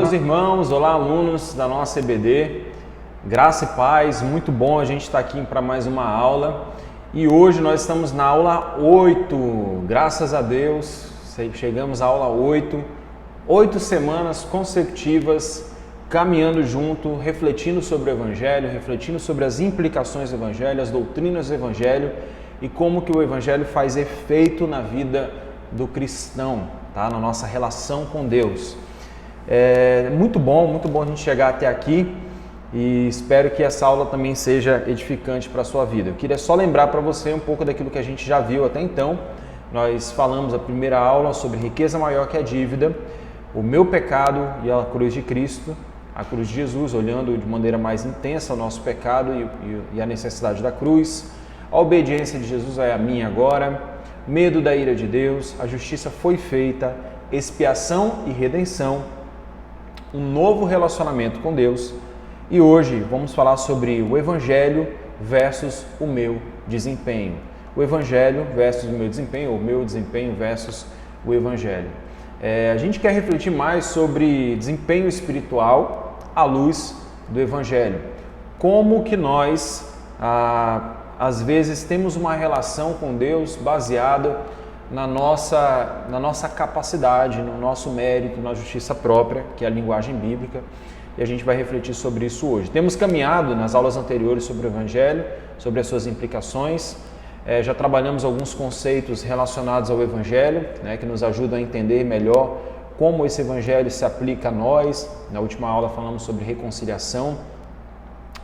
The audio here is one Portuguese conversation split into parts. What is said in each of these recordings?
meus irmãos, olá alunos da nossa EBD, graça e paz, muito bom a gente estar aqui para mais uma aula e hoje nós estamos na aula 8, graças a Deus, chegamos à aula 8 semanas consecutivas caminhando junto, refletindo sobre o Evangelho, refletindo sobre as implicações do Evangelho, as doutrinas do Evangelho e como que o Evangelho faz efeito na vida do cristão, tá? Na nossa relação com Deus. É muito bom a gente chegar até aqui e espero que essa aula também seja edificante para a sua vida. Eu queria só lembrar para você um pouco daquilo que a gente já viu até então. Nós falamos a primeira aula sobre riqueza maior que a dívida, o meu pecado e a cruz de Cristo, a cruz de Jesus, olhando de maneira mais intensa o nosso pecado e a necessidade da cruz. A obediência de Jesus é a minha agora, medo da ira de Deus, a justiça foi feita, expiação e redenção, um novo relacionamento com Deus. E hoje vamos falar sobre o Evangelho versus o meu desempenho. O Evangelho versus o meu desempenho, ou o meu desempenho versus o Evangelho. A gente quer refletir mais sobre desempenho espiritual à luz do Evangelho. Como que nós, às vezes, temos uma relação com Deus baseada na nossa capacidade, no nosso mérito, na justiça própria, que é a linguagem bíblica, e a gente vai refletir sobre isso hoje. Temos caminhado nas aulas anteriores sobre o Evangelho, sobre as suas implicações, já trabalhamos alguns conceitos relacionados ao Evangelho, que nos ajudam a entender melhor como esse Evangelho se aplica a nós. Na última aula falamos sobre reconciliação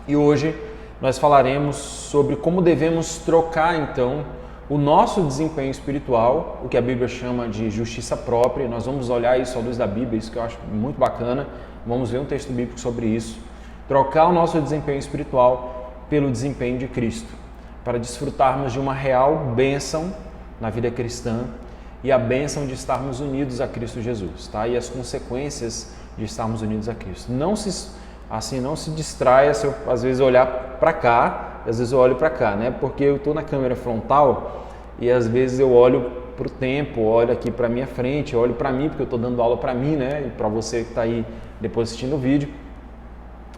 e hoje nós falaremos sobre como devemos trocar então o nosso desempenho espiritual, o que a Bíblia chama de justiça própria. Nós vamos olhar isso à luz da Bíblia, isso que eu acho muito bacana. Vamos ver um texto bíblico sobre isso. Trocar o nosso desempenho espiritual pelo desempenho de Cristo, para desfrutarmos de uma real bênção na vida cristã e a bênção de estarmos unidos a Cristo Jesus, tá? E as consequências de estarmos unidos a Cristo. Não se distraia se eu às vezes olhar para cá, às vezes eu olho para cá, né? Porque eu estou na câmera frontal e às vezes eu olho para o tempo, olho aqui para minha frente, olho para mim, porque eu estou dando aula para mim, né? E para você que está aí depois assistindo o vídeo.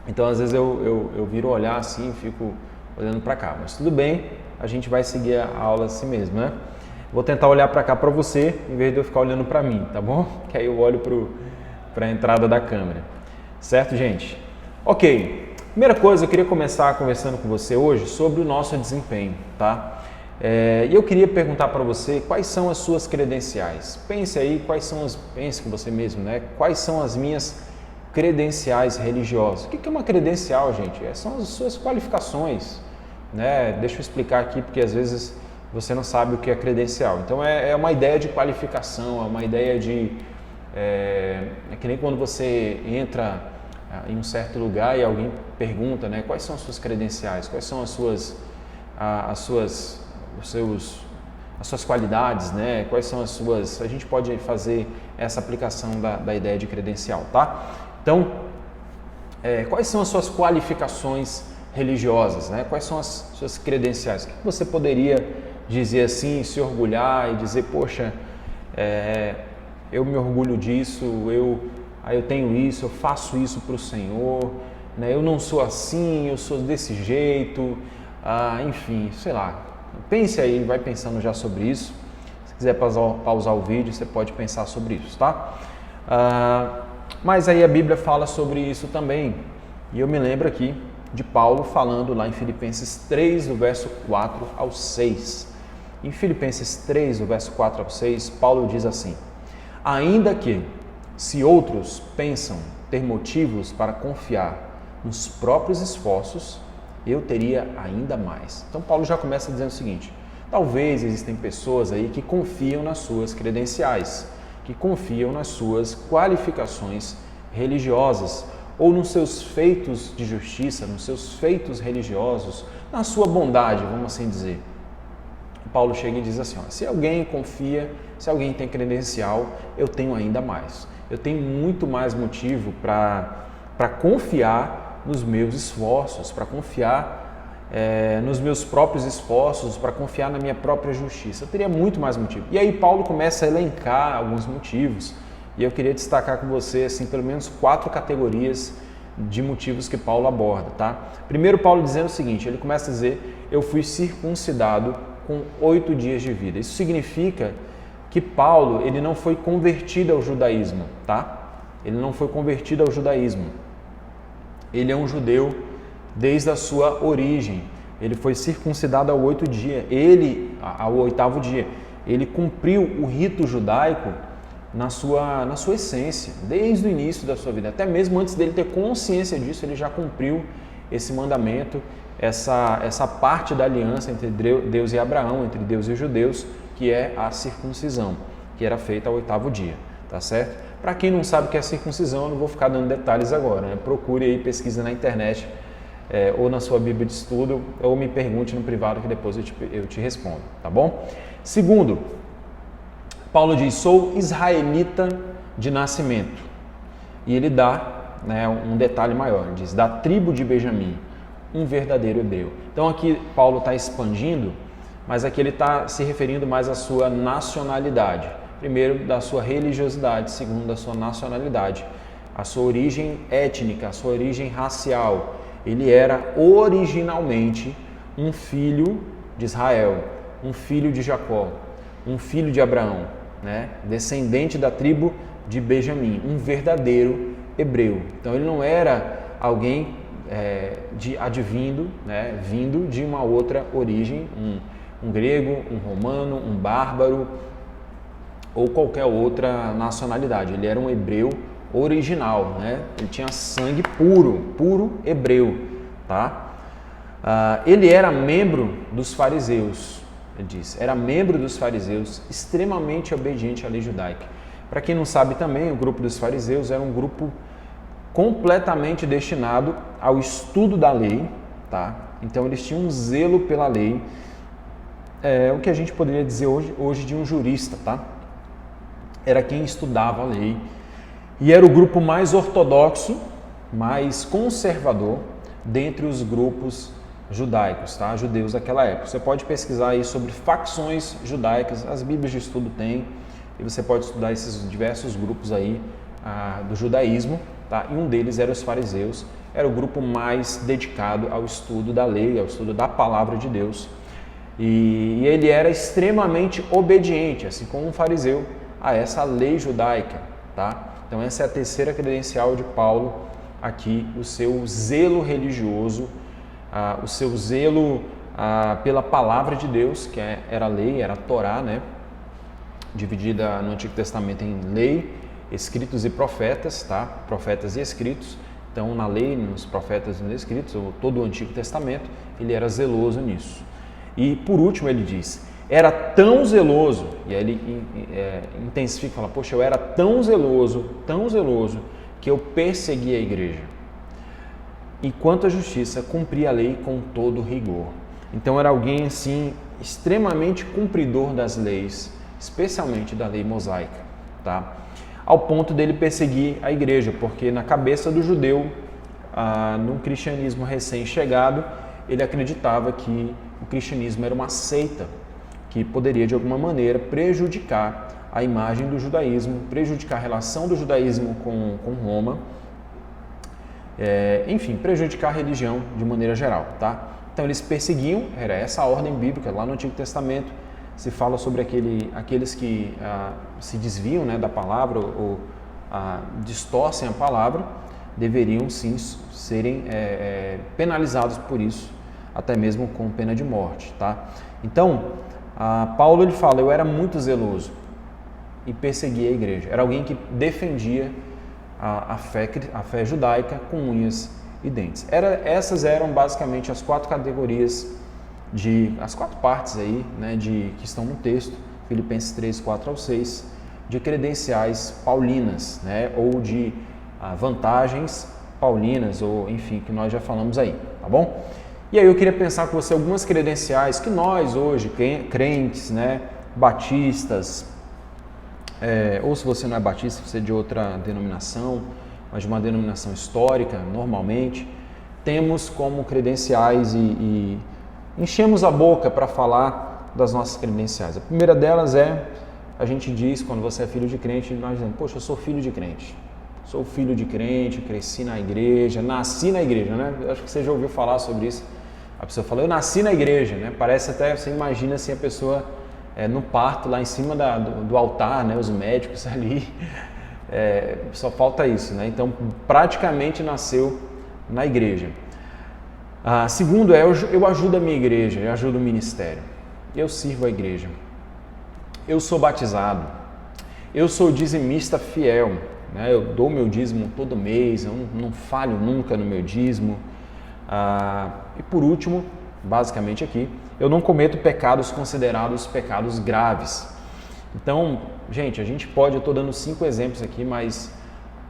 Então às vezes eu viro olhar assim, fico olhando para cá, mas tudo bem, a gente vai seguir a aula assim mesmo, né? Vou tentar olhar para cá para você, em vez de eu ficar olhando para mim, tá bom? Que aí eu olho para a entrada da câmera, certo, gente? Ok, primeira coisa, eu queria começar conversando com você hoje sobre o nosso desempenho, tá? E eu queria perguntar para você quais são as suas credenciais. Pense aí, pense com você mesmo, né? Quais são as minhas credenciais religiosas. O que é uma credencial, gente? São as suas qualificações, né? Deixa eu explicar aqui, porque às vezes você não sabe o que é credencial. Então é uma ideia de qualificação, é uma ideia de... É que nem quando você entra em um certo lugar e alguém pergunta, né? Quais são as suas credenciais? Quais são as suas qualidades, né? Quais são as suas... A gente pode fazer essa aplicação da ideia de credencial, tá? Então, quais são as suas qualificações religiosas, né? Quais são as suas credenciais? O que você poderia dizer assim, se orgulhar e dizer, poxa, eu me orgulho disso, eu tenho isso, eu faço isso para o Senhor, né? Eu não sou assim, eu sou desse jeito, enfim, sei lá. Pense aí, vai pensando já sobre isso. Se quiser pausar o vídeo, você pode pensar sobre isso, tá? Mas aí a Bíblia fala sobre isso também. E eu me lembro aqui de Paulo falando lá em Filipenses 3, do verso 4 ao 6. Em Filipenses 3, do verso 4 ao 6, Paulo diz assim: ainda que, se outros pensam ter motivos para confiar nos próprios esforços, eu teria ainda mais. Então Paulo já começa dizendo o seguinte: talvez existem pessoas aí que confiam nas suas credenciais, que confiam nas suas qualificações religiosas, ou nos seus feitos de justiça, nos seus feitos religiosos, na sua bondade, vamos assim dizer. Paulo chega e diz assim, se alguém confia, se alguém tem credencial, eu tenho ainda mais. Eu tenho muito mais motivo para confiar nos meus esforços, para confiar nos meus próprios esforços, para confiar na minha própria justiça. Eu teria muito mais motivo. E aí Paulo começa a elencar alguns motivos, E eu queria destacar com você, assim, pelo menos 4 categorias de motivos que Paulo aborda, tá? Primeiro, Paulo dizendo o seguinte, ele começa a dizer, eu fui circuncidado com 8 dias de vida. Isso significa que Paulo, ele não foi convertido ao judaísmo, tá? Ele não foi convertido ao judaísmo. Ele é um judeu desde a sua origem. Ele foi circuncidado ao 8º dia, ao 8º dia. Ele cumpriu o rito judaico na sua essência, desde o início da sua vida. Até mesmo antes dele ter consciência disso, ele já cumpriu esse mandamento, essa parte da aliança entre Deus e Abraão, entre Deus e os judeus, que é a circuncisão, que era feita ao 8º dia, tá certo? Para quem não sabe o que é circuncisão, eu não vou ficar dando detalhes agora, né? Procure aí, pesquisa na internet, ou na sua Bíblia de estudo, ou me pergunte no privado que depois eu te respondo, tá bom? Segundo, Paulo diz, sou israelita de nascimento. E ele dá, né, um detalhe maior, ele diz, da tribo de Benjamim, um verdadeiro hebreu. Então aqui Paulo está expandindo, mas aqui ele está se referindo mais à sua nacionalidade. Primeiro, da sua religiosidade, segundo, da sua nacionalidade, a sua origem étnica, a sua origem racial. Ele era originalmente um filho de Israel, um filho de Jacó, um filho de Abraão, né? Descendente da tribo de Benjamim, um verdadeiro hebreu. Então ele não era alguém advindo, né? Vindo de uma outra origem, um grego, um romano, um bárbaro ou qualquer outra nacionalidade. Ele era um hebreu original, né? Ele tinha sangue puro hebreu, tá? Ele era membro dos fariseus, ele diz, era membro dos fariseus, extremamente obediente à lei judaica. Para quem não sabe também, o grupo dos fariseus era um grupo completamente destinado ao estudo da lei, tá? Então eles tinham um zelo pela lei, o que a gente poderia dizer hoje de um jurista, tá? Era quem estudava a lei e era o grupo mais ortodoxo, mais conservador dentre os grupos judaicos, tá? Judeus daquela época. Você pode pesquisar aí sobre facções judaicas, as bíblias de estudo tem, e você pode estudar esses diversos grupos aí do judaísmo, tá? E um deles era os fariseus, era o grupo mais dedicado ao estudo da lei, ao estudo da palavra de Deus. E ele era extremamente obediente, assim como um fariseu, a essa lei judaica, tá? Então essa é a terceira credencial de Paulo aqui, o seu zelo religioso, o seu zelo pela palavra de Deus, que era a lei, era a Torá, né? Dividida no Antigo Testamento em lei, escritos e profetas, tá? Profetas e escritos. Então na lei, nos profetas e nos escritos, todo o Antigo Testamento, ele era zeloso nisso. E por último ele diz, era tão zeloso, e aí ele intensifica e fala, poxa, eu era tão zeloso, que eu persegui a igreja. E quanto à justiça, cumpria a lei com todo rigor. Então era alguém assim, extremamente cumpridor das leis, especialmente da lei mosaica, tá? Ao ponto dele perseguir a igreja, porque na cabeça do judeu, num cristianismo recém-chegado, ele acreditava que o cristianismo era uma seita, que poderia de alguma maneira prejudicar a imagem do judaísmo, prejudicar a relação do judaísmo com Roma, enfim, prejudicar a religião de maneira geral, tá? Então eles perseguiam, era essa a ordem bíblica, lá no Antigo Testamento se fala sobre aqueles que se desviam, né, da palavra ou distorcem a palavra, deveriam sim serem penalizados por isso, até mesmo com pena de morte, tá? Então, Paulo ele fala, eu era muito zeloso e perseguia a igreja. Era alguém que defendia a fé judaica com unhas e dentes. Essas eram basicamente as 4 categorias, as 4 partes aí, né, que estão no texto, Filipenses 3, 4 ao 6, de credenciais paulinas, né, ou de vantagens paulinas, ou enfim, que nós já falamos aí, tá bom? E aí eu queria pensar com você algumas credenciais que nós hoje, crentes, né, batistas, ou se você não é batista, você é de outra denominação, mas de uma denominação histórica, normalmente, temos como credenciais e enchemos a boca para falar das nossas credenciais. A primeira delas é a gente diz, quando você é filho de crente, nós dizemos, poxa, eu sou filho de crente. Sou filho de crente, cresci na igreja, nasci na igreja, né? Eu acho que você já ouviu falar sobre isso. A pessoa fala, eu nasci na igreja, né? Parece até, você imagina assim, a pessoa no parto, lá em cima do altar, né? Os médicos ali, só falta isso, né? Então, praticamente nasceu na igreja. Segundo eu ajudo a minha igreja, eu ajudo o ministério. Eu sirvo a igreja. Eu sou batizado. Eu sou dizimista fiel. Né? Eu dou meu dízimo todo mês, eu não falho nunca no meu dízimo. E por último, basicamente aqui, eu não cometo pecados considerados pecados graves. Então, gente, a gente pode, eu estou dando 5 exemplos aqui, mas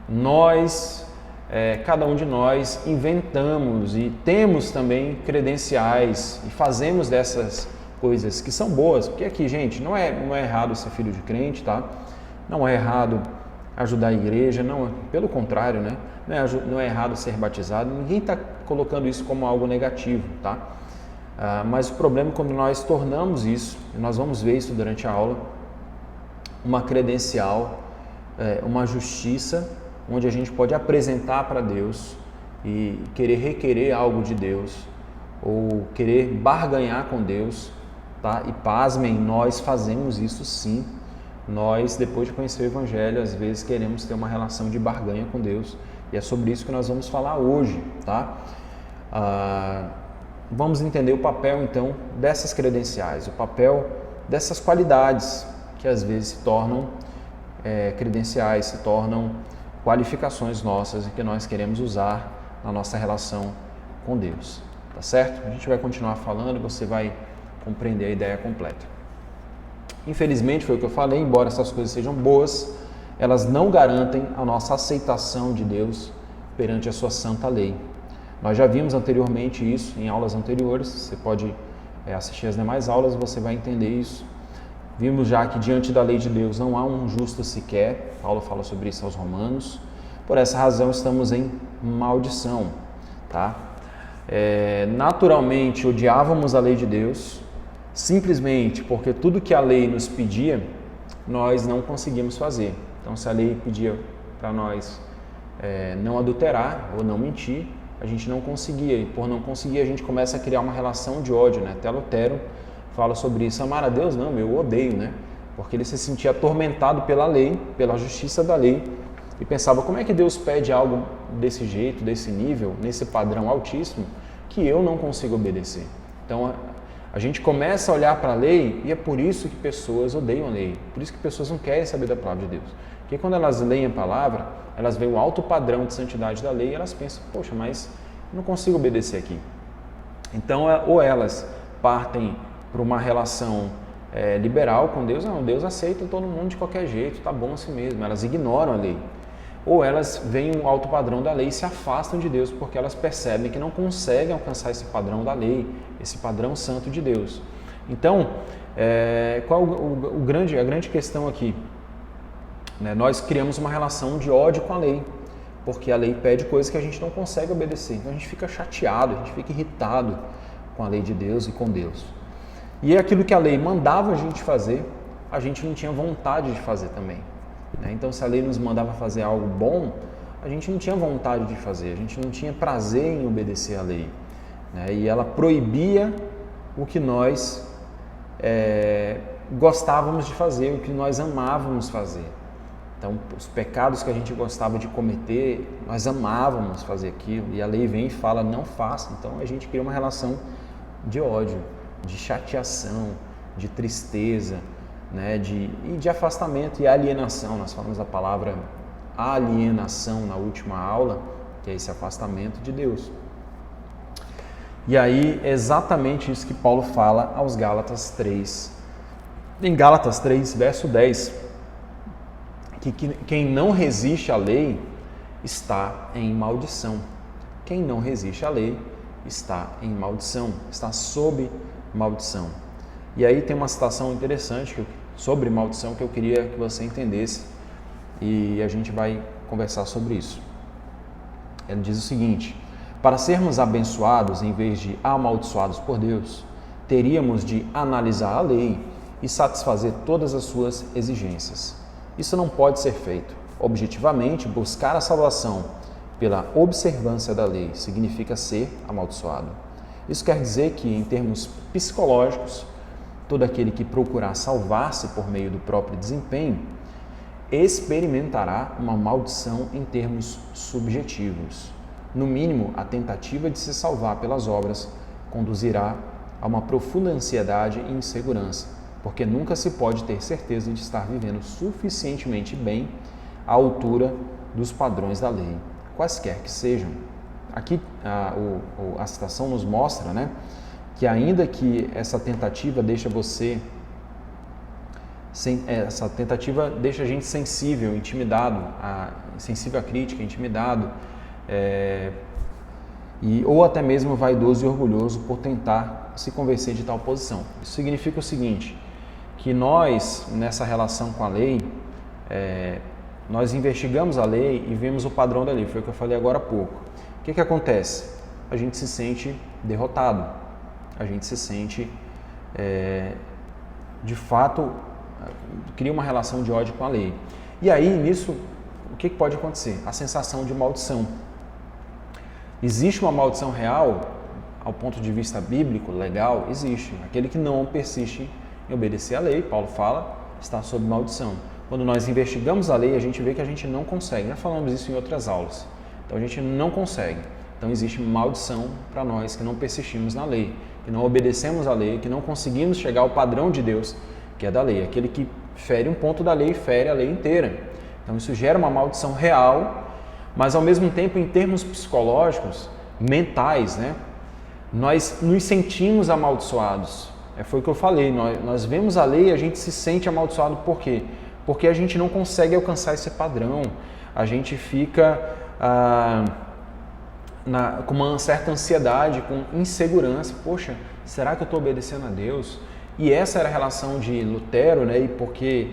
nós, cada um de nós, inventamos e temos também credenciais e fazemos dessas coisas que são boas, porque aqui, gente, não é errado ser filho de crente, tá? Não é errado ajudar a igreja, não, pelo contrário, né? Não é errado ser batizado, ninguém está colocando isso como algo negativo, tá? Mas o problema é quando nós tornamos isso, e nós vamos ver isso durante a aula, uma credencial, uma justiça, onde a gente pode apresentar para Deus e querer requerer algo de Deus, ou querer barganhar com Deus, tá? E pasmem, nós fazemos isso sim. Nós, depois de conhecer o Evangelho, às vezes queremos ter uma relação de barganha com Deus, e é sobre isso que nós vamos falar hoje, tá? Vamos entender o papel, então, dessas credenciais, o papel dessas qualidades que às vezes se tornam credenciais, se tornam qualificações nossas e que nós queremos usar na nossa relação com Deus, tá certo? A gente vai continuar falando e você vai compreender a ideia completa. Infelizmente, foi o que eu falei, embora essas coisas sejam boas, elas não garantem a nossa aceitação de Deus perante a sua santa lei. Nós já vimos anteriormente isso em aulas anteriores, você pode assistir as demais aulas e você vai entender isso. Vimos já que diante da lei de Deus não há um justo sequer, Paulo fala sobre isso aos Romanos, por essa razão estamos em maldição, tá? Naturalmente odiávamos a lei de Deus, simplesmente porque tudo que a lei nos pedia, nós não conseguimos fazer. Então, se a lei pedia para nós não adulterar ou não mentir, a gente não conseguia. E por não conseguir, a gente começa a criar uma relação de ódio, né? Até Lutero fala sobre isso. Amar a Deus, não, eu odeio, né? Porque ele se sentia atormentado pela lei, pela justiça da lei, e pensava, como é que Deus pede algo desse jeito, desse nível, nesse padrão altíssimo, que eu não consigo obedecer? Então, a gente começa a olhar para a lei e é por isso que pessoas odeiam a lei, por isso que pessoas não querem saber da palavra de Deus. Porque quando elas leem a palavra, elas veem o alto padrão de santidade da lei e elas pensam, poxa, mas eu não consigo obedecer aqui. Então, ou elas partem para uma relação liberal com Deus, não, Deus aceita todo mundo de qualquer jeito, tá bom assim mesmo, elas ignoram a lei. Ou elas veem o alto padrão da lei e se afastam de Deus porque elas percebem que não conseguem alcançar esse padrão da lei, esse padrão santo de Deus. Então, qual a grande questão aqui? Nós criamos uma relação de ódio com a lei, porque a lei pede coisas que a gente não consegue obedecer. Então a gente fica chateado, a gente fica irritado com a lei de Deus e com Deus. E aquilo que a lei mandava a gente fazer, a gente não tinha vontade de fazer também. Então, se a lei nos mandava fazer algo bom, a gente não tinha vontade de fazer, a gente não tinha prazer em obedecer à lei. E ela proibia o que nós gostávamos de fazer, o que nós amávamos fazer. Então, os pecados que a gente gostava de cometer, nós amávamos fazer aquilo, e a lei vem e fala, não faça. Então, a gente cria uma relação de ódio, de chateação, de tristeza, e de afastamento e alienação. Nós falamos a palavra alienação na última aula, que é esse afastamento de Deus. E aí é exatamente isso que Paulo fala aos Gálatas 3. Em Gálatas 3, verso 10, que quem não resiste à lei está em maldição. Quem não resiste à lei está em maldição, está sob maldição. E aí tem uma citação interessante sobre maldição que eu queria que você entendesse e a gente vai conversar sobre isso. Ele diz o seguinte: para sermos abençoados em vez de amaldiçoados por Deus, teríamos de analisar a lei e satisfazer todas as suas exigências. Isso não pode ser feito. Objetivamente, buscar a salvação pela observância da lei significa ser amaldiçoado. Isso quer dizer que, em termos psicológicos, todo aquele que procurar salvar-se por meio do próprio desempenho experimentará uma maldição em termos subjetivos. No mínimo, a tentativa de se salvar pelas obras conduzirá a uma profunda ansiedade e insegurança, porque nunca se pode ter certeza de estar vivendo suficientemente bem à altura dos padrões da lei, quaisquer que sejam. Aqui a citação nos mostra, né, que ainda que essa tentativa deixa a gente sensível, intimidado, sensível à crítica, intimidado, ou até mesmo vaidoso e orgulhoso por tentar se convencer de tal posição. Isso significa o seguinte, que nós, nessa relação com a lei, nós investigamos a lei e vemos o padrão da lei, foi o que eu falei agora há pouco. O que acontece? A gente se sente derrotado, a gente se sente, de fato, cria uma relação de ódio com a lei. E aí, nisso, o que pode acontecer? A sensação de maldição. Existe uma maldição real, ao ponto de vista bíblico, legal? Existe. Aquele que não persiste em obedecer à lei, Paulo fala, está sob maldição. Quando nós investigamos a lei, a gente vê que a gente não consegue. Já falamos isso em outras aulas. Então, a gente não consegue. Então, existe maldição para nós que não persistimos na lei, que não obedecemos à lei, que não conseguimos chegar ao padrão de Deus, que é da lei. Aquele que fere um ponto da lei, fere a lei inteira. Então, isso gera uma maldição real, mas, ao mesmo tempo, em termos psicológicos, mentais, né? Nós nos sentimos amaldiçoados. Foi o que eu falei, nós vemos a lei e a gente se sente amaldiçoado. Por quê? Porque a gente não consegue alcançar esse padrão. A gente fica com uma certa ansiedade, com insegurança. Poxa, será que eu estou obedecendo a Deus? E essa era a relação de Lutero, né? E porque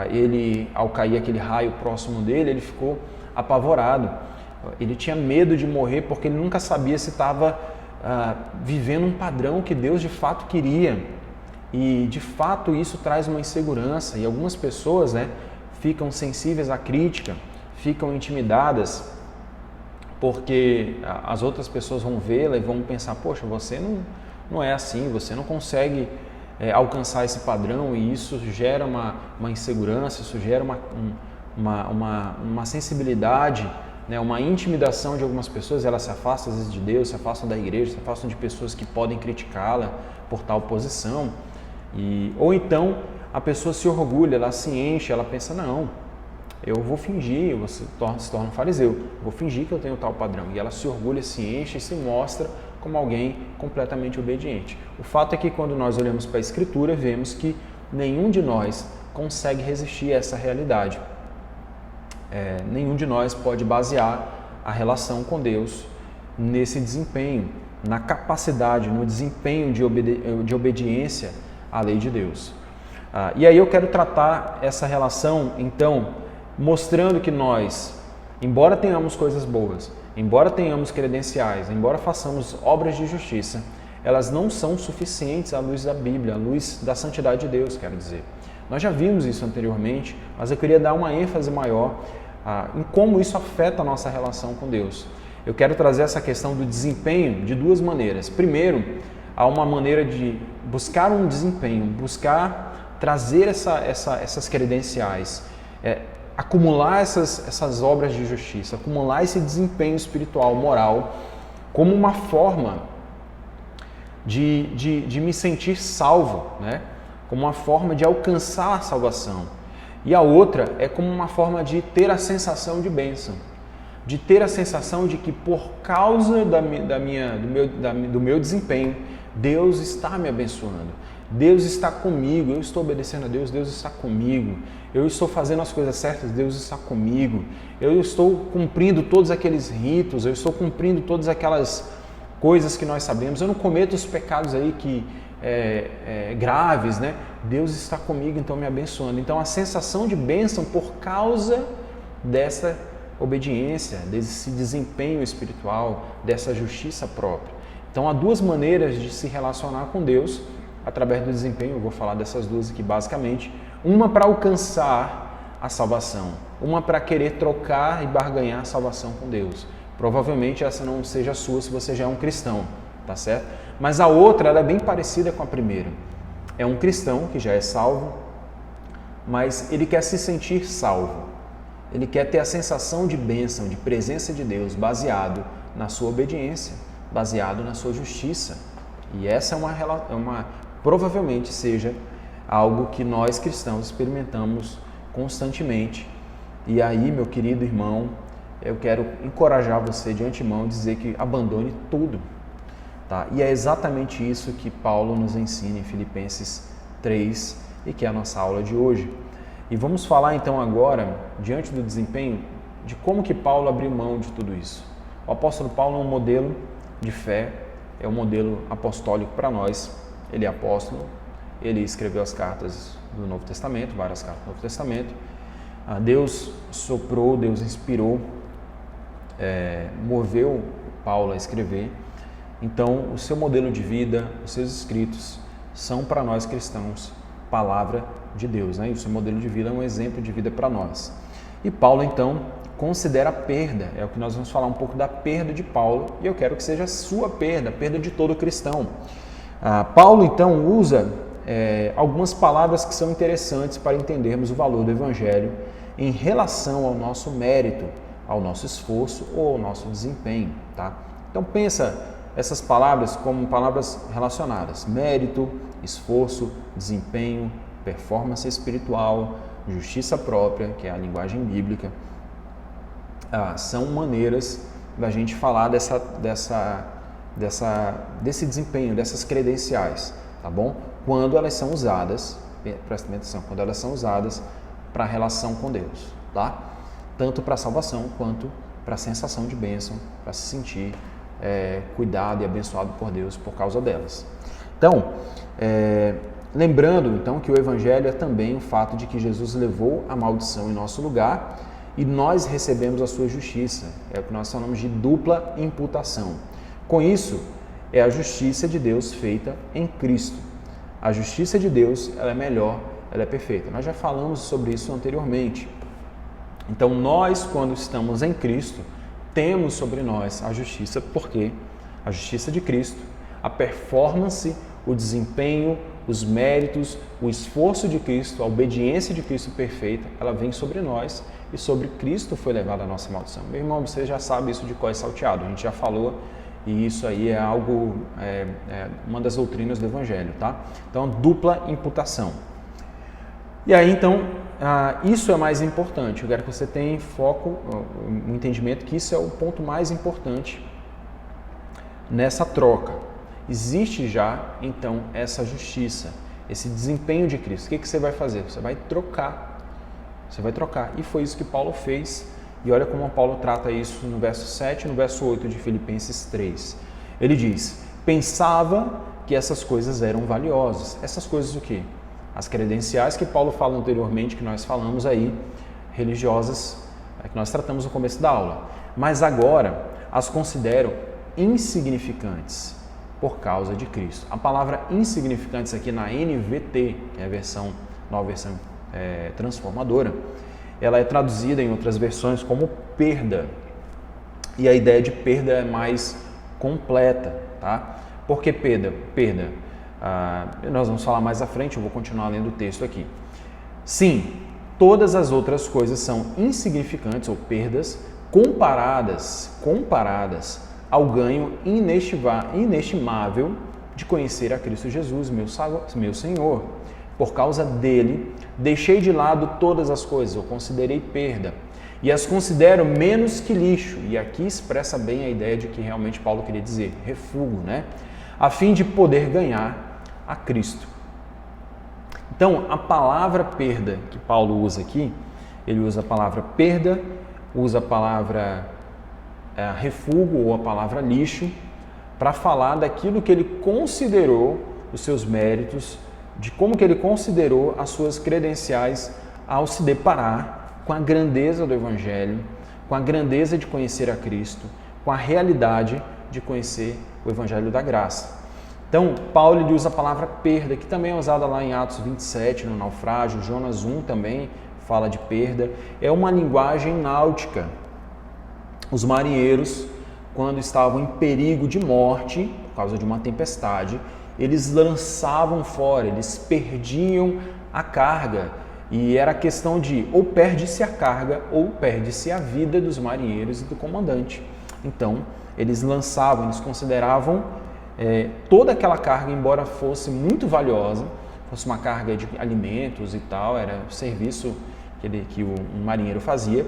ele, ao cair aquele raio próximo dele, ele ficou apavorado. Ele tinha medo de morrer porque ele nunca sabia se estava vivendo um padrão que Deus de fato queria. E de fato isso traz uma insegurança. E algumas pessoas, né, ficam sensíveis à crítica, ficam intimidadas porque as outras pessoas vão vê-la e vão pensar, poxa, você não é assim, você não consegue alcançar esse padrão, e isso gera uma insegurança, isso gera uma sensibilidade, né, uma intimidação de algumas pessoas. Elas se afastam às vezes de Deus, se afastam da igreja, se afastam de pessoas que podem criticá-la por tal posição. Ou então a pessoa se orgulha, ela se enche, ela pensa, não, eu vou fingir, você se torna um fariseu, vou fingir que eu tenho tal padrão. E ela se orgulha, se enche e se mostra como alguém completamente obediente. O fato é que quando nós olhamos para a Escritura, vemos que nenhum de nós consegue resistir a essa realidade. Nenhum de nós pode basear a relação com Deus nesse desempenho, na capacidade, no desempenho de obediência à lei de Deus. E aí eu quero tratar essa relação, então, mostrando que nós, embora tenhamos coisas boas, embora tenhamos credenciais, embora façamos obras de justiça, elas não são suficientes à luz da Bíblia, à luz da santidade de Deus, quero dizer. Nós já vimos isso anteriormente, mas eu queria dar uma ênfase maior em como isso afeta a nossa relação com Deus. Eu quero trazer essa questão do desempenho de duas maneiras. Primeiro, há uma maneira de buscar um desempenho, buscar trazer essas credenciais, acumular essas obras de justiça, acumular esse desempenho espiritual, moral, como uma forma de me sentir salvo, né? Como uma forma de alcançar a salvação. E a outra é como uma forma de ter a sensação de bênção, de ter a sensação de que por causa do meu desempenho, Deus está me abençoando. Deus está comigo, eu estou obedecendo a Deus, Deus está comigo. Eu estou fazendo as coisas certas, Deus está comigo. Eu estou cumprindo todos aqueles ritos, eu estou cumprindo todas aquelas coisas que nós sabemos. Eu não cometo os pecados aí graves, né? Deus está comigo, então me abençoando. Então a sensação de bênção por causa dessa obediência, desse desempenho espiritual, dessa justiça própria. Então há duas maneiras de se relacionar com Deus através do desempenho. Eu vou falar dessas duas aqui basicamente. Uma para alcançar a salvação, uma para querer trocar e barganhar a salvação com Deus. Provavelmente essa não seja a sua se você já é um cristão, tá certo? Mas a outra, ela é bem parecida com a primeira. É um cristão que já é salvo, mas ele quer se sentir salvo. Ele quer ter a sensação de bênção, de presença de Deus, baseado na sua obediência, baseado na sua justiça. E essa provavelmente seja algo que nós cristãos experimentamos constantemente. E aí, meu querido irmão, eu quero encorajar você de antemão a dizer que abandone tudo. Tá? E é exatamente isso que Paulo nos ensina em Filipenses 3 e que é a nossa aula de hoje. E vamos falar então agora, diante do desempenho, de como que Paulo abriu mão de tudo isso. O apóstolo Paulo é um modelo de fé, é um modelo apostólico para nós. Ele é apóstolo, ele escreveu as cartas do Novo Testamento, várias cartas do Novo Testamento. Deus soprou, Deus inspirou, moveu Paulo a escrever. Então, o seu modelo de vida, os seus escritos, são para nós cristãos palavra de Deus, né? E o seu modelo de vida é um exemplo de vida para nós. E Paulo, então, considera a perda, é o que nós vamos falar um pouco da perda de Paulo, e eu quero que seja a sua perda, a perda de todo cristão. Paulo, então, usa algumas palavras que são interessantes para entendermos o valor do Evangelho em relação ao nosso mérito, ao nosso esforço ou ao nosso desempenho, tá? Então, pensa essas palavras como palavras relacionadas: mérito, esforço, desempenho, performance espiritual, justiça própria, que é a linguagem bíblica. São maneiras da gente falar desse desempenho, dessas credenciais, tá bom? Quando elas são usadas, presta atenção, quando elas são usadas para a relação com Deus, tá? Tanto para a salvação quanto para a sensação de bênção, para se sentir cuidado e abençoado por Deus por causa delas. Então, lembrando então que o Evangelho é também o fato de que Jesus levou a maldição em nosso lugar e nós recebemos a sua justiça. É o que nós chamamos de dupla imputação. Com isso, é a justiça de Deus feita em Cristo. A justiça de Deus, ela é melhor, ela é perfeita. Nós já falamos sobre isso anteriormente. Então, nós, quando estamos em Cristo, temos sobre nós a justiça, porque a justiça de Cristo, a performance, o desempenho, os méritos, o esforço de Cristo, a obediência de Cristo perfeita, ela vem sobre nós e sobre Cristo foi levada a nossa maldição. Meu irmão, você já sabe isso de cor e salteado, a gente já falou e isso aí é algo, uma das doutrinas do Evangelho, tá? Então, dupla imputação. E aí, então, isso é mais importante. Eu quero que você tenha em foco, o entendimento que isso é o ponto mais importante nessa troca. Existe já, então, essa justiça, esse desempenho de Cristo. O que você vai fazer? Você vai trocar. Você vai trocar. E foi isso que Paulo fez. E olha como Paulo trata isso no verso 7 e no verso 8 de Filipenses 3. Ele diz: pensava que essas coisas eram valiosas. Essas coisas o quê? As credenciais que Paulo fala anteriormente, que nós falamos aí, religiosas, que nós tratamos no começo da aula. Mas agora as considero insignificantes por causa de Cristo. A palavra insignificantes aqui na NVT, que é a nova versão transformadora, ela é traduzida em outras versões como perda. E a ideia de perda é mais completa, tá? Por que perda? Nós vamos falar mais à frente, eu vou continuar lendo o texto aqui. Sim, todas as outras coisas são insignificantes ou perdas comparadas ao ganho inestimável de conhecer a Cristo Jesus, meu Senhor. Por causa dele, deixei de lado todas as coisas, eu considerei perda, e as considero menos que lixo. E aqui expressa bem a ideia de que realmente Paulo queria dizer, refúgio, né? A fim de poder ganhar a Cristo. Então, a palavra perda que Paulo usa aqui, ele usa a palavra perda, usa a palavra refúgio ou a palavra lixo, para falar daquilo que ele considerou os seus méritos, de como que ele considerou as suas credenciais ao se deparar com a grandeza do Evangelho, com a grandeza de conhecer a Cristo, com a realidade de conhecer o Evangelho da graça. Então, Paulo ele usa a palavra perda, que também é usada lá em Atos 27, no naufrágio. Jonas 1 também fala de perda. É uma linguagem náutica. Os marinheiros, quando estavam em perigo de morte, por causa de uma tempestade, eles lançavam fora, eles perdiam a carga. E era questão de ou perde-se a carga ou perde-se a vida dos marinheiros e do comandante. Então, eles lançavam, eles consideravam toda aquela carga, embora fosse muito valiosa, fosse uma carga de alimentos e tal, era o serviço que um marinheiro fazia,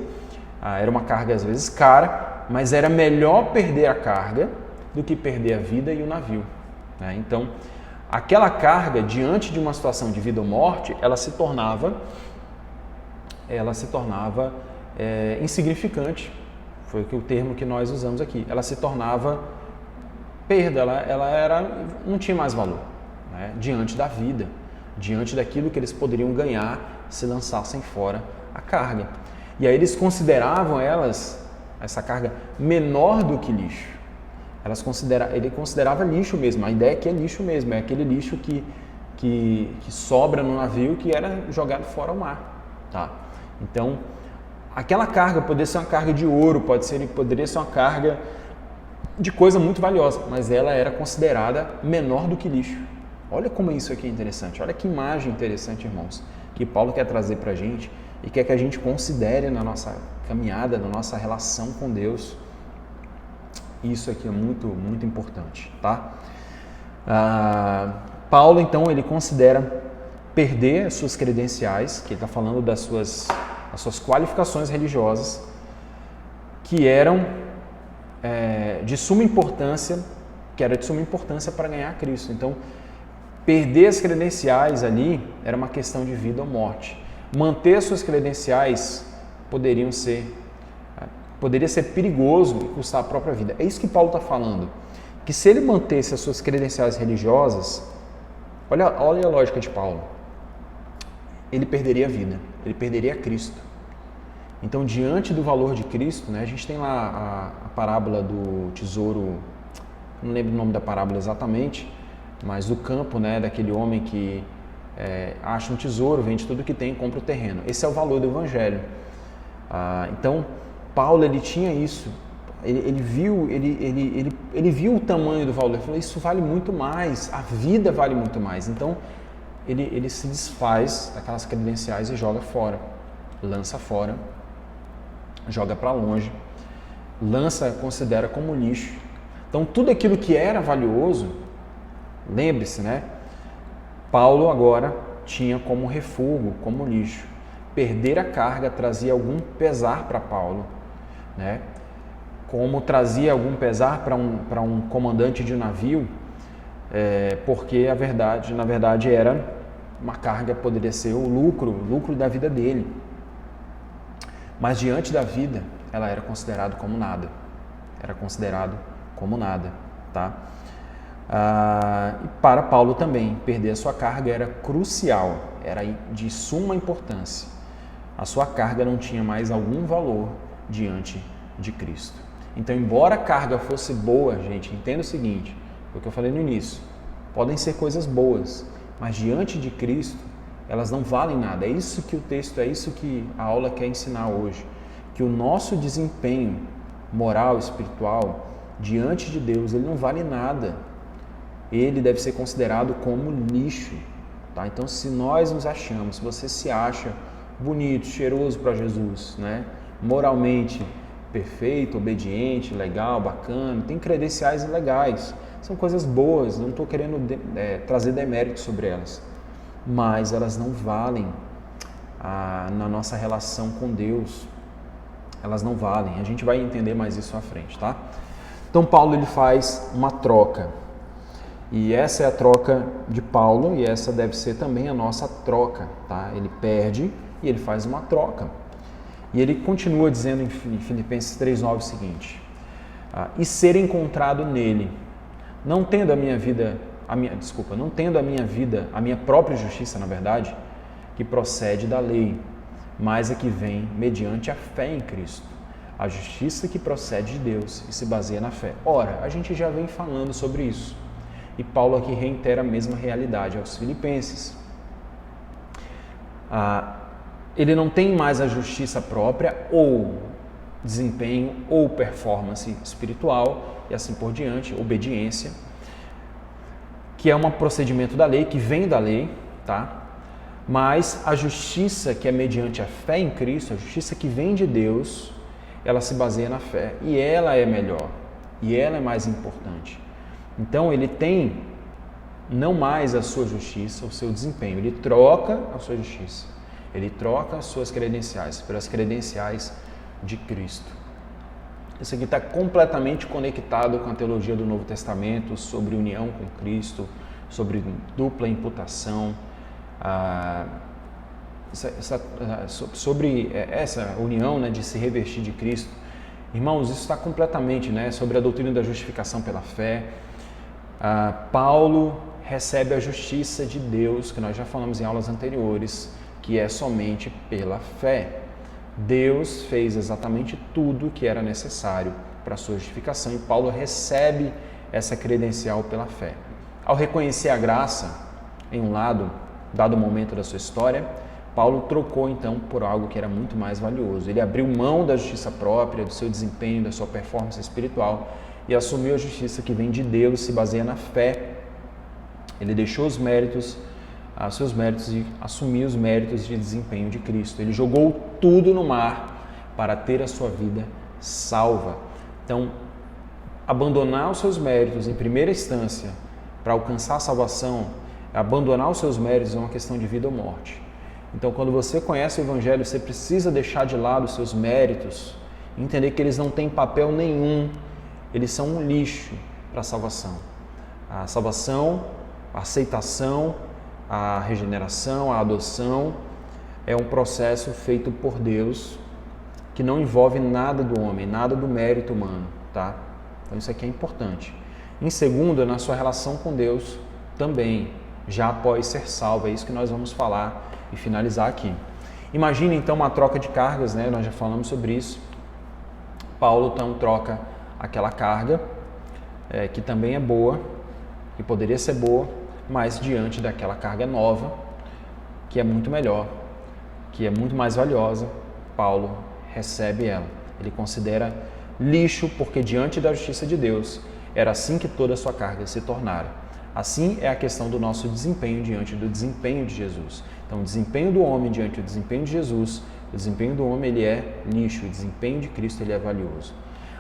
era uma carga às vezes cara, mas era melhor perder a carga do que perder a vida e o navio, né? Então, aquela carga, diante de uma situação de vida ou morte, ela se tornava insignificante, foi o termo que nós usamos aqui, ela se tornava perda, ela não tinha mais valor, né? Diante da vida, diante daquilo que eles poderiam ganhar se lançassem fora a carga. E aí eles consideravam essa carga menor do que lixo. Ele considerava lixo mesmo, a ideia é que é lixo mesmo, é aquele lixo que sobra no navio que era jogado fora ao mar. Tá? Então, aquela carga poderia ser uma carga de ouro, poderia ser uma carga de coisa muito valiosa, mas ela era considerada menor do que lixo. Olha como isso aqui é interessante, olha que imagem interessante, irmãos, que Paulo quer trazer para a gente e quer que a gente considere na nossa caminhada, na nossa relação com Deus. Isso aqui é muito, muito importante, tá? Paulo, então, ele considera perder as suas credenciais, que ele está falando das suas qualificações religiosas, que eram de suma importância, para ganhar Cristo. Então, perder as credenciais ali era uma questão de vida ou morte. Manter as suas credenciais poderia ser perigoso e custar a própria vida. É isso que Paulo está falando, que se ele mantesse as suas credenciais religiosas, olha a lógica de Paulo, ele perderia a vida, ele perderia Cristo. Então, diante do valor de Cristo, né, a gente tem lá a parábola do tesouro, não lembro o nome da parábola exatamente, mas do campo, né, daquele homem que acha um tesouro, vende tudo que tem e compra o terreno. Esse é o valor do Evangelho. Então, Paulo, ele tinha isso, ele viu o tamanho do valor, ele falou, isso vale muito mais, a vida vale muito mais. Então, ele se desfaz daquelas credenciais e joga fora, lança fora, joga para longe, considera como lixo. Então, tudo aquilo que era valioso, lembre-se, né? Paulo agora tinha como refúgio, como lixo. Perder a carga trazia algum pesar para Paulo, né? Como trazia algum pesar para um comandante de navio, porque na verdade era uma carga, poderia ser o lucro da vida dele. Mas diante da vida, ela era considerado como nada. Tá? E para Paulo também, perder a sua carga era crucial, era de suma importância. A sua carga não tinha mais algum valor diante de Cristo. Então, embora a carga fosse boa, gente, entenda o seguinte, o que eu falei no início, podem ser coisas boas, mas diante de Cristo, elas não valem nada. É isso que o texto, é isso que a aula quer ensinar hoje, que o nosso desempenho moral, espiritual, diante de Deus, ele não vale nada. Ele deve ser considerado como lixo, tá? Então, se nós nos achamos, se você se acha bonito, cheiroso para Jesus, né? Moralmente perfeito, obediente, legal, bacana, tem credenciais legais, são coisas boas, não estou querendo trazer demérito sobre elas, mas elas não valem na nossa relação com Deus, elas não valem, a gente vai entender mais isso à frente, tá? Então Paulo ele faz uma troca, e essa é a troca de Paulo, e essa deve ser também a nossa troca, tá? Ele perde e ele faz uma troca. E ele continua dizendo em Filipenses 3,9 o seguinte, e ser encontrado nele, não tendo a minha vida, a minha própria justiça, na verdade, que procede da lei, mas a que vem mediante a fé em Cristo, a justiça que procede de Deus e se baseia na fé. Ora, a gente já vem falando sobre isso, E Paulo aqui reitera a mesma realidade aos filipenses. Ele não tem mais a justiça própria, ou desempenho, ou performance espiritual, e assim por diante, obediência, que é um procedimento da lei, que vem da lei, tá? Mas a justiça que é mediante a fé em Cristo, a justiça que vem de Deus, ela se baseia na fé, e ela é melhor, e ela é mais importante. Então ele tem não mais a sua justiça, o seu desempenho, ele troca a sua justiça, ele troca as suas credenciais pelas credenciais de Cristo. Isso aqui está completamente conectado com a teologia do Novo Testamento sobre união com Cristo, sobre dupla imputação, sobre essa união, né, de se revestir de Cristo. Irmãos, isso está completamente, né, sobre a doutrina da justificação pela fé. Paulo recebe a justiça de Deus, que nós já falamos em aulas anteriores, que é somente pela fé. Deus fez exatamente tudo o que era necessário para a sua justificação e Paulo recebe essa credencial pela fé. Ao reconhecer a graça em um dado momento da sua história, Paulo trocou então por algo que era muito mais valioso. Ele abriu mão da justiça própria, do seu desempenho, da sua performance espiritual e assumiu a justiça que vem de Deus, se baseia na fé. Ele deixou os seus méritos e assumiu os méritos de desempenho de Cristo. Ele jogou tudo no mar para ter a sua vida salva. Então, abandonar os seus méritos em primeira instância para alcançar a salvação, abandonar os seus méritos é uma questão de vida ou morte. Então, quando você conhece o Evangelho, você precisa deixar de lado os seus méritos, entender que eles não têm papel nenhum, eles são um lixo para a salvação. A salvação, a aceitação, a regeneração, a adoção é um processo feito por Deus que não envolve nada do homem, nada do mérito humano, tá? Então isso aqui é importante. Em segundo, na sua relação com Deus também, já após ser salvo, é isso que nós vamos falar e finalizar aqui. Imagine então uma troca de cargas, né? Nós já falamos sobre isso. Paulo então troca aquela carga, que também é boa, que poderia ser boa, mas diante daquela carga nova, que é muito melhor, que é muito mais valiosa, Paulo recebe ela. Ele considera lixo, porque diante da justiça de Deus, era assim que toda a sua carga se tornara. Assim é a questão do nosso desempenho diante do desempenho de Jesus. Então, o desempenho do homem diante do desempenho de Jesus, o desempenho do homem ele é lixo, o desempenho de Cristo ele é valioso.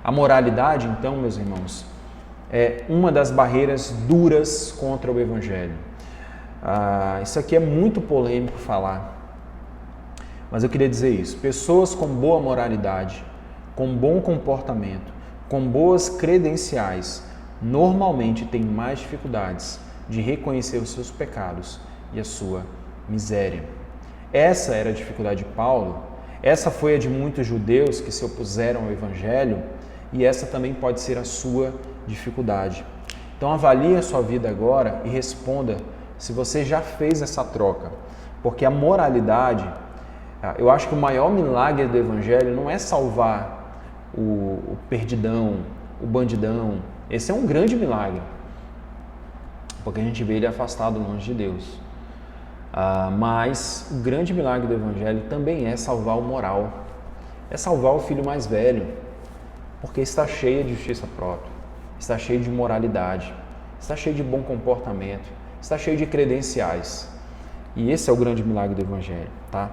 A moralidade, então, meus irmãos, é uma das barreiras duras contra o Evangelho. Isso aqui é muito polêmico falar, mas eu queria dizer isso. Pessoas com boa moralidade, com bom comportamento, com boas credenciais, normalmente têm mais dificuldades de reconhecer os seus pecados e a sua miséria. Essa era a dificuldade de Paulo, essa foi a de muitos judeus que se opuseram ao Evangelho e essa também pode ser a sua dificuldade. Então avalie a sua vida agora e responda se você já fez essa troca, porque a moralidade, eu acho que o maior milagre do Evangelho não é salvar o perdidão, o bandidão. Esse é um grande milagre, porque a gente vê ele afastado longe de Deus. Mas o grande milagre do Evangelho também é salvar o moral, é salvar o filho mais velho, porque está cheio de justiça própria, está cheio de moralidade, está cheio de bom comportamento, está cheio de credenciais. E esse é o grande milagre do Evangelho, tá?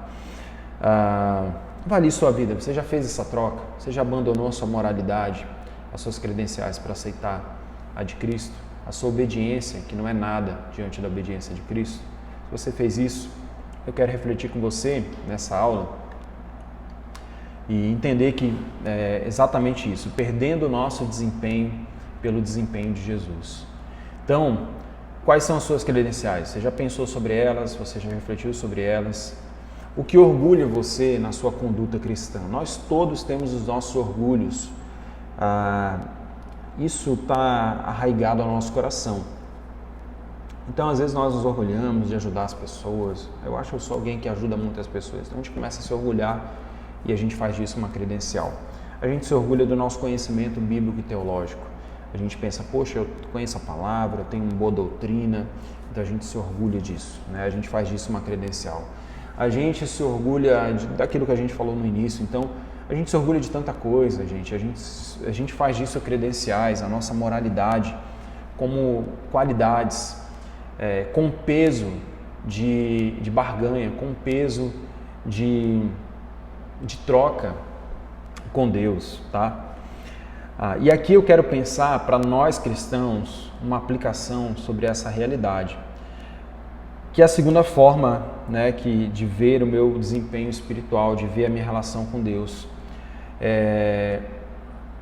Avalie sua vida. Você já fez essa troca? Você já abandonou a sua moralidade, as suas credenciais para aceitar a de Cristo? A sua obediência, que não é nada diante da obediência de Cristo? Se você fez isso, eu quero refletir com você nessa aula e entender que é exatamente isso, perdendo o nosso desempenho pelo desempenho de Jesus. Então, quais são as suas credenciais? Você já pensou sobre elas? Você já refletiu sobre elas? O que orgulha você na sua conduta cristã? Nós todos temos os nossos orgulhos. Isso está arraigado ao nosso coração. Então, às vezes, nós nos orgulhamos de ajudar as pessoas. Eu acho que eu sou alguém que ajuda muitas pessoas. Então, a gente começa a se orgulhar e a gente faz disso uma credencial. A gente se orgulha do nosso conhecimento bíblico e teológico. A gente pensa, poxa, eu conheço a palavra, eu tenho uma boa doutrina, então a gente se orgulha disso, né? A gente faz disso uma credencial. A gente se orgulha daquilo que a gente falou no início, então a gente se orgulha de tanta coisa, gente. A gente faz disso credenciais, a nossa moralidade, como qualidades, com peso de barganha, com peso de troca com Deus, tá? E aqui eu quero pensar para nós cristãos uma aplicação sobre essa realidade, que é a segunda forma, né, de ver o meu desempenho espiritual, de ver a minha relação com Deus,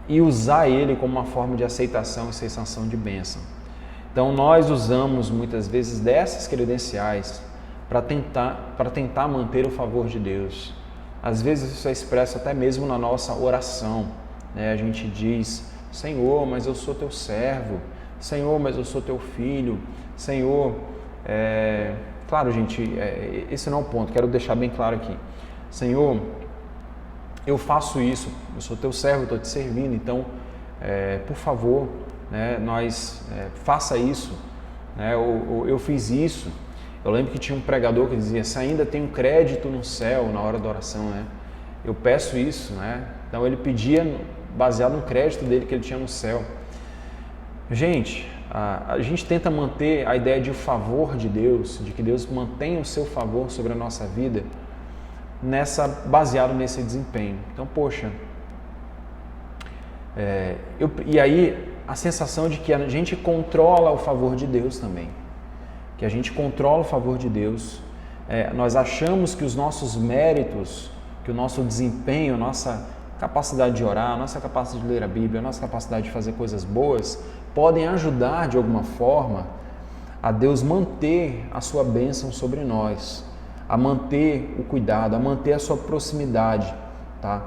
e usar ele como uma forma de aceitação e sensação de bênção. Então nós usamos muitas vezes dessas credenciais para tentar manter o favor de Deus. Às vezes isso é expresso até mesmo na nossa oração, né? A gente diz, Senhor, mas eu sou teu servo, Senhor, mas eu sou teu filho, Senhor, claro, gente, esse não é o ponto, quero deixar bem claro aqui. Senhor, eu faço isso, eu sou teu servo, estou te servindo, então, por favor, né, faça isso, né, eu fiz isso. Eu lembro que tinha um pregador que dizia, se ainda tem um crédito no céu na hora da oração, né, eu peço isso, né, então ele pedia baseado no crédito dele que ele tinha no céu. Gente, a gente tenta manter a ideia de o favor de Deus, de que Deus mantenha o seu favor sobre a nossa vida, baseado nesse desempenho. Então, poxa, e aí a sensação de que a gente controla o favor de Deus também, que a gente controla o favor de Deus, nós achamos que os nossos méritos, que o nosso desempenho, a nossa capacidade de orar, a nossa capacidade de ler a Bíblia, a nossa capacidade de fazer coisas boas, podem ajudar de alguma forma a Deus manter a sua bênção sobre nós, a manter o cuidado, a manter a sua proximidade, tá?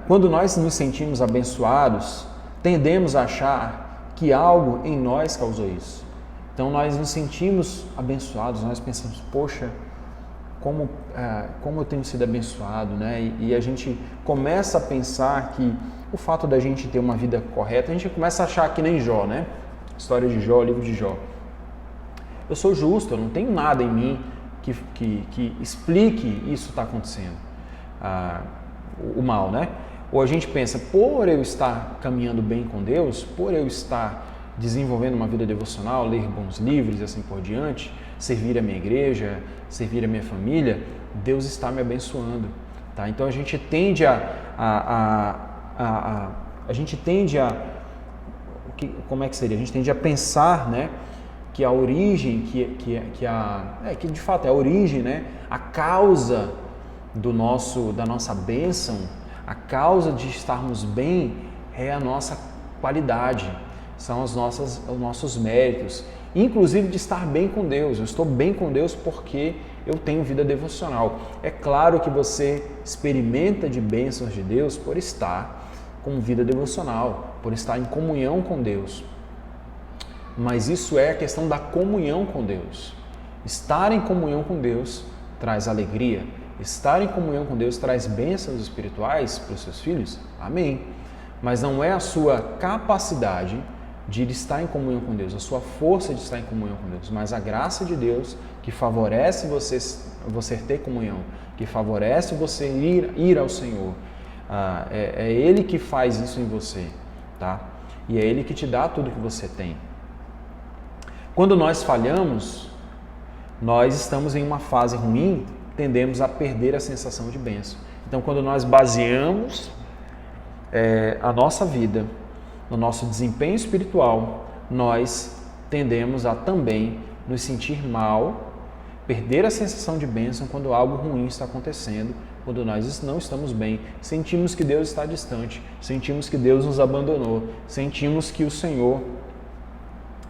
Quando nós nos sentimos abençoados, tendemos a achar que algo em nós causou isso. Então nós nos sentimos abençoados, nós pensamos, poxa, como eu tenho sido abençoado, né? E a gente começa a pensar que o fato da gente ter uma vida correta, a gente começa a achar que nem Jó, né? História de Jó, livro de Jó. Eu sou justo, eu não tenho nada em mim que explique isso está acontecendo, o mal, né? Ou a gente pensa, por eu estar caminhando bem com Deus, por eu estar desenvolvendo uma vida devocional, ler bons livros e assim por diante, servir a minha igreja, servir a minha família, Deus está me abençoando, tá? Então a gente tende como é que seria? A gente tende a pensar, né, que a origem, que de fato é a origem, né, a causa da nossa bênção, a causa de estarmos bem é a nossa qualidade, são os nossos méritos, inclusive de estar bem com Deus. Eu estou bem com Deus porque eu tenho vida devocional. É claro que você experimenta de bênçãos de Deus por estar com vida devocional, por estar em comunhão com Deus. Mas isso é a questão da comunhão com Deus. Estar em comunhão com Deus traz alegria. Estar em comunhão com Deus traz bênçãos espirituais para os seus filhos? Amém. Mas não é a sua capacidade de estar em comunhão com Deus, a sua força de estar em comunhão com Deus, mas a graça de Deus que favorece você ter comunhão, que favorece você ir ao Senhor. É Ele que faz isso em você, tá? E é Ele que te dá tudo que você tem. Quando nós falhamos, nós estamos em uma fase ruim, tendemos a perder a sensação de bênção. Então, quando nós baseamos a nossa vida no nosso desempenho espiritual, nós tendemos a também nos sentir mal, perder a sensação de bênção quando algo ruim está acontecendo, quando nós não estamos bem, sentimos que Deus está distante, sentimos que Deus nos abandonou, sentimos que o Senhor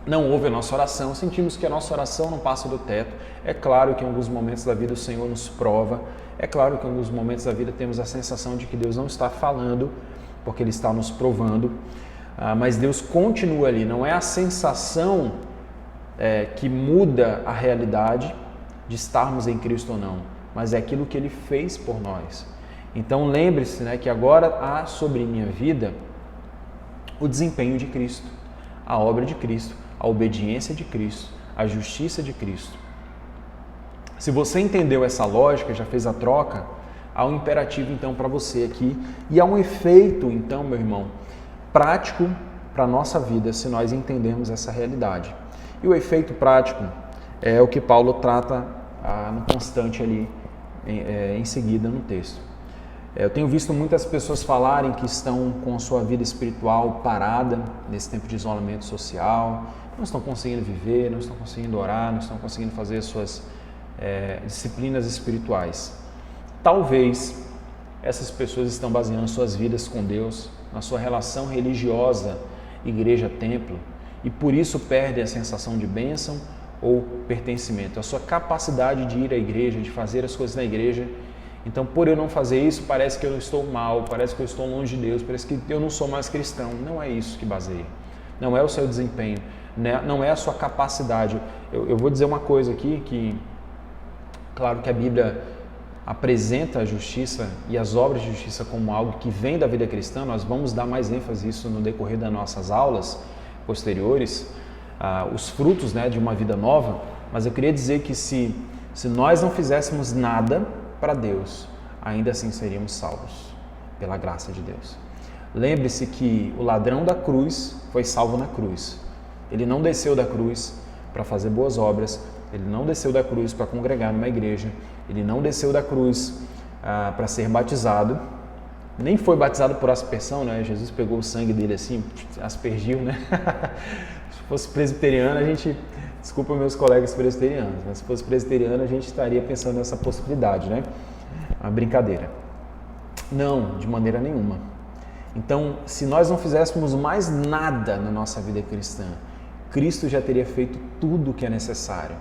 não ouve a nossa oração, sentimos que a nossa oração não passa do teto. É claro que em alguns momentos da vida o Senhor nos prova, é claro que em alguns momentos da vida temos a sensação de que Deus não está falando, porque Ele está nos provando, mas Deus continua ali. Não é a sensação que muda a realidade de estarmos em Cristo ou não, mas é aquilo que Ele fez por nós. Então lembre-se, né, que agora há sobre minha vida o desempenho de Cristo, a obra de Cristo, a obediência de Cristo, a justiça de Cristo. Se você entendeu essa lógica, já fez a troca, há um imperativo então para você aqui e há um efeito então, meu irmão, prático para a nossa vida se nós entendermos essa realidade. E o efeito prático é o que Paulo trata no constante ali em seguida no texto. Eu tenho visto muitas pessoas falarem que estão com a sua vida espiritual parada nesse tempo de isolamento social, não estão conseguindo viver, não estão conseguindo orar, não estão conseguindo fazer as suas disciplinas espirituais. Talvez essas pessoas estão baseando suas vidas com Deus na sua relação religiosa, igreja-templo, e por isso perdem a sensação de bênção ou pertencimento, a sua capacidade de ir à igreja, de fazer as coisas na igreja. Então, por eu não fazer isso, parece que eu estou mal, parece que eu estou longe de Deus, parece que eu não sou mais cristão. Não é isso que baseia. Não é o seu desempenho, não é a sua capacidade. Eu vou dizer uma coisa aqui, que claro que a Bíblia apresenta a justiça e as obras de justiça como algo que vem da vida cristã. Nós vamos dar mais ênfase nisso no decorrer das nossas aulas posteriores, os frutos de uma vida nova. Mas eu queria dizer que se nós não fizéssemos nada para Deus, ainda assim seríamos salvos pela graça de Deus. Lembre-se que o ladrão da cruz foi salvo na cruz. Ele não desceu da cruz para fazer boas obras, ele não desceu da cruz para congregar numa igreja, ele não desceu da cruz para ser batizado, nem foi batizado por aspersão, né? Jesus pegou o sangue dele assim, aspergiu, né? Se fosse presbiteriano, a gente... Desculpa meus colegas presbiterianos, mas se fosse presbiteriano a gente estaria pensando nessa possibilidade, né? Uma brincadeira. Não, de maneira nenhuma. Então, se nós não fizéssemos mais nada na nossa vida cristã, Cristo já teria feito tudo o que é necessário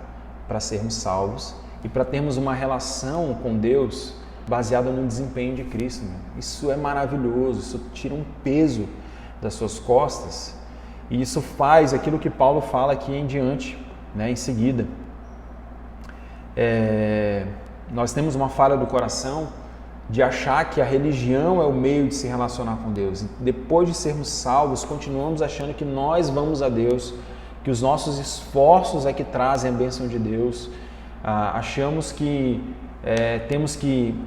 para sermos salvos e para termos uma relação com Deus baseada no desempenho de Cristo. Isso é maravilhoso, isso tira um peso das suas costas e isso faz aquilo que Paulo fala aqui em diante. Em seguida, nós temos uma falha do coração de achar que a religião é o meio de se relacionar com Deus. Depois de sermos salvos, continuamos achando que nós vamos a Deus, que os nossos esforços é que trazem a bênção de Deus. Achamos que temos que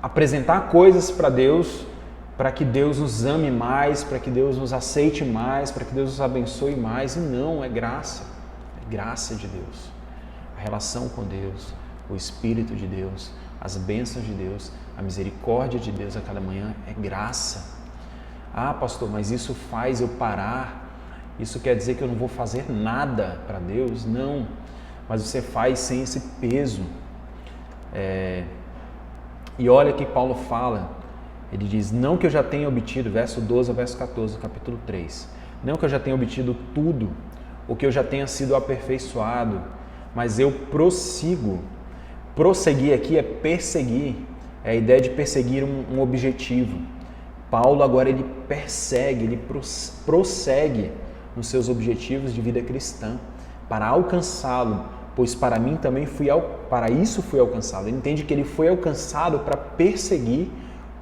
apresentar coisas para Deus, para que Deus nos ame mais, para que Deus nos aceite mais, para que Deus nos abençoe mais. E não, é graça. Graça de Deus, a relação com Deus, o Espírito de Deus, as bênçãos de Deus, a misericórdia de Deus a cada manhã é graça. Ah, pastor, mas isso faz eu parar? Isso quer dizer que eu não vou fazer nada para Deus? Não, mas você faz sem esse peso. E olha que Paulo fala, ele diz, não que eu já tenha obtido, verso 12 ao verso 14 do capítulo 3, não que eu já tenha obtido tudo, ou que eu já tenha sido aperfeiçoado, mas eu prossigo. Prosseguir aqui é perseguir, é a ideia de perseguir um objetivo. Paulo agora ele persegue, ele prossegue nos seus objetivos de vida cristã, para alcançá-lo, pois para mim também para isso fui alcançado. Ele entende que ele foi alcançado para perseguir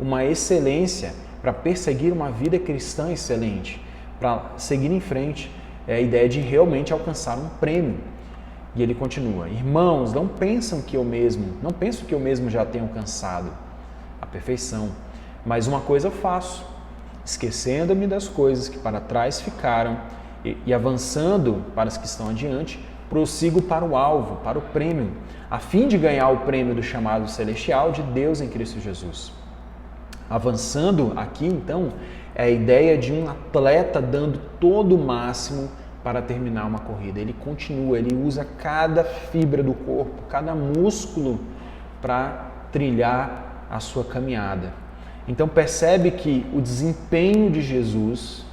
uma excelência, para perseguir uma vida cristã excelente, para seguir em frente. É a ideia de realmente alcançar um prêmio. E ele continua, irmãos, não penso que eu mesmo já tenho alcançado a perfeição, mas uma coisa eu faço, esquecendo-me das coisas que para trás ficaram e avançando para as que estão adiante, prossigo para o alvo, para o prêmio, a fim de ganhar o prêmio do chamado celestial de Deus em Cristo Jesus. Avançando aqui, então, é a ideia de um atleta dando todo o máximo para terminar uma corrida. Ele continua, ele usa cada fibra do corpo, cada músculo para trilhar a sua caminhada. Então percebe que o desempenho de Jesus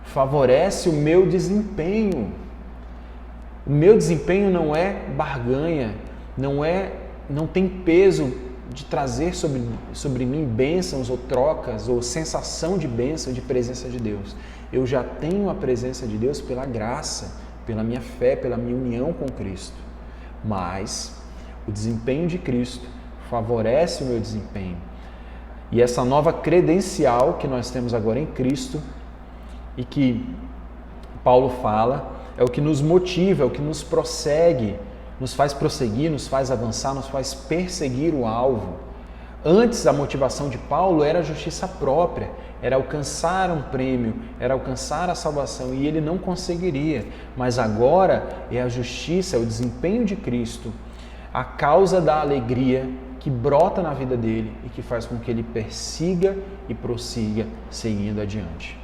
favorece o meu desempenho. O meu desempenho não é barganha, não tem peso de trazer sobre mim bênçãos ou trocas ou sensação de bênção, de presença de Deus. Eu já tenho a presença de Deus pela graça, pela minha fé, pela minha união com Cristo. Mas o desempenho de Cristo favorece o meu desempenho. E essa nova credencial que nós temos agora em Cristo e que Paulo fala, é o que nos motiva, é o que nos prossegue, nos faz prosseguir, nos faz avançar, nos faz perseguir o alvo. Antes, a motivação de Paulo era a justiça própria, era alcançar um prêmio, era alcançar a salvação, e ele não conseguiria. Mas agora é a justiça, é o desempenho de Cristo, a causa da alegria que brota na vida dele e que faz com que ele persiga e prossiga seguindo adiante.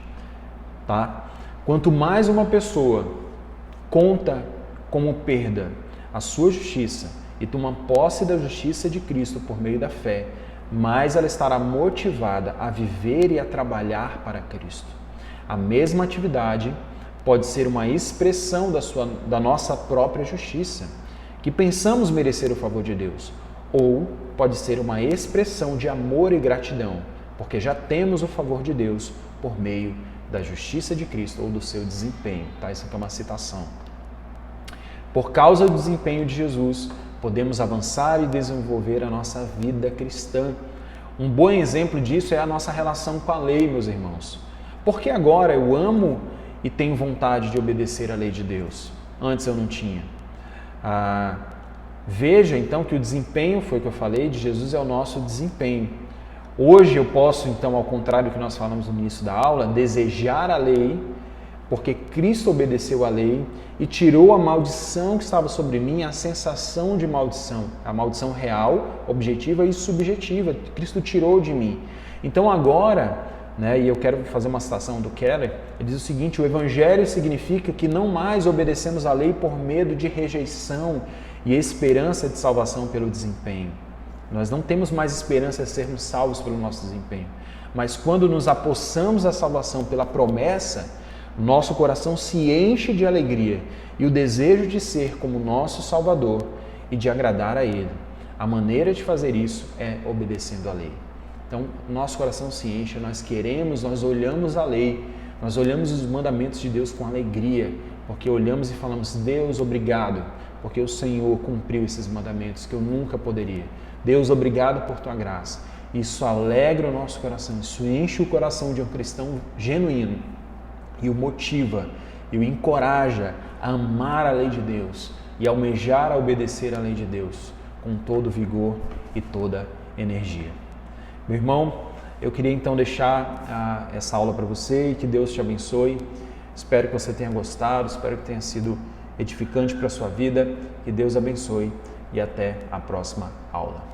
Tá? Quanto mais uma pessoa conta como perda a sua justiça e toma posse da justiça de Cristo por meio da fé, mais ela estará motivada a viver e a trabalhar para Cristo. A mesma atividade pode ser uma expressão da nossa própria justiça, que pensamos merecer o favor de Deus, ou pode ser uma expressão de amor e gratidão, porque já temos o favor de Deus por meio da justiça de Cristo ou do seu desempenho. Tá? Isso aqui é uma citação. Por causa do desempenho de Jesus, podemos avançar e desenvolver a nossa vida cristã. Um bom exemplo disso é a nossa relação com a lei, meus irmãos. Porque agora eu amo e tenho vontade de obedecer à lei de Deus. Antes eu não tinha. Veja então que o desempenho, foi o que eu falei, de Jesus é o nosso desempenho. Hoje eu posso então, ao contrário do que nós falamos no início da aula, desejar a lei, porque Cristo obedeceu à lei e tirou a maldição que estava sobre mim, a sensação de maldição, a maldição real, objetiva e subjetiva. Cristo tirou de mim. Então agora, e eu quero fazer uma citação do Keller, ele diz o seguinte: o Evangelho significa que não mais obedecemos à lei por medo de rejeição e esperança de salvação pelo desempenho. Nós não temos mais esperança de sermos salvos pelo nosso desempenho, mas quando nos apossamos da salvação pela promessa, nosso coração se enche de alegria e o desejo de ser como nosso Salvador e de agradar a Ele. A maneira de fazer isso é obedecendo à lei. Então, nosso coração se enche, nós queremos, nós olhamos a lei, nós olhamos os mandamentos de Deus com alegria, porque olhamos e falamos: Deus, obrigado, porque o Senhor cumpriu esses mandamentos que eu nunca poderia. Deus, obrigado por Tua graça. Isso alegra o nosso coração, isso enche o coração de um cristão genuíno e o motiva e o encoraja a amar a lei de Deus e almejar a obedecer à lei de Deus com todo vigor e toda energia. Meu irmão, eu queria então deixar essa aula para você e que Deus te abençoe. Espero que você tenha gostado, espero que tenha sido edificante para a sua vida. Que Deus abençoe e até a próxima aula.